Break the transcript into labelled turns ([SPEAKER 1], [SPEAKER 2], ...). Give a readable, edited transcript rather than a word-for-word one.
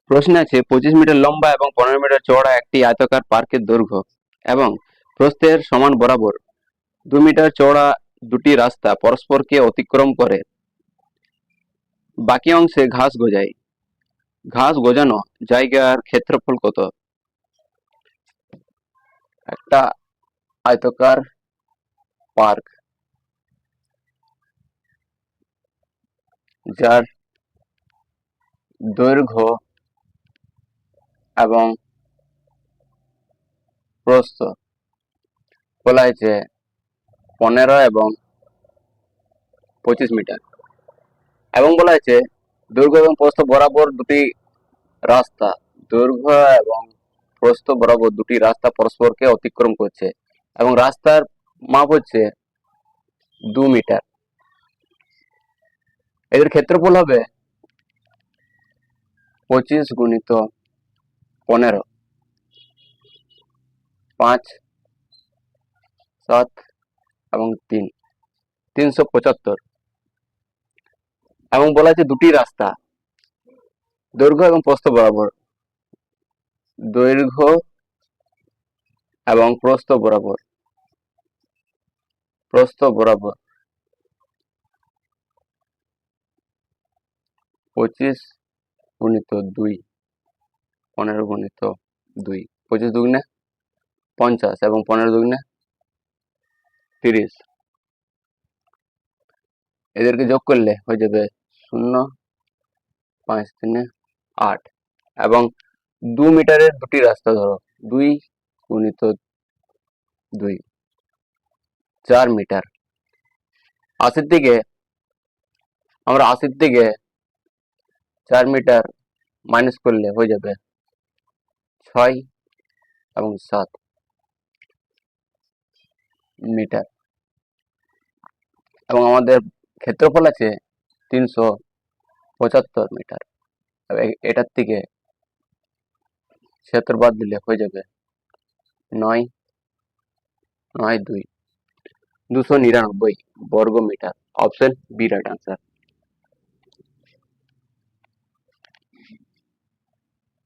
[SPEAKER 1] প্রশ্নে আছে 25 মিটার লম্বা এবং 15 মিটার চওড়া একটি আয়তাকার পার্কের দৈর্ঘ্য এবং প্রস্থের সমান বরাবর 2 মিটার চওড়া দুটি রাস্তা পরস্পরকে অতিক্রম করে। বাকি অংশে ঘাস গজায়। ঘাস গজানো জায়গার ক্ষেত্রফল কত? একটা আয়তাকার পার্ক যার দৈর্ঘ্য এবং প্রস্থ বলা হয়েছে 15 এবং 25 মিটার, এবং বলা হয়েছে দৈর্ঘ্য এবং প্রস্থ বরাবর দুটি রাস্তা দৈর্ঘ্য এবং প্রস্থ বরাবর দুটি রাস্তা পরস্পরকে অতিক্রম করছে এবং রাস্তার মাপ হচ্ছে 2 মিটার। এদের ক্ষেত্রফল হবে 25 গুণিত 15, 5, 7 এবং 3, 375। এবং বলা হয়েছে দুটি রাস্তা দৈর্ঘ্য এবং প্রস্থ বরাবর, দৈর্ঘ্য এবং প্রস্থ বরাবর 25 গুণিত 2, 15 গুণিত 2, 25 দুগুণে 50 এবং 15 দুগুণে 30। এদেরকে যোগ করলে হয়ে যাবে 0, 5 3 8 এবং 2 মিটারের দুটি রাস্তা ধরো, 2 গুণিত 2, 4 মিটার। 80 থেকে আমরা 80 থেকে 4 মিটার মাইনাস করলে হয়ে যাবে 6 এবং 7 মিটার। এবং আমাদের ক্ষেত্রফল আছে 375 মিটার। এটার থেকে 76 বাদ দিলে হয়ে যাবে 9, 9 2, 299 বর্গ metre. Option B right answer.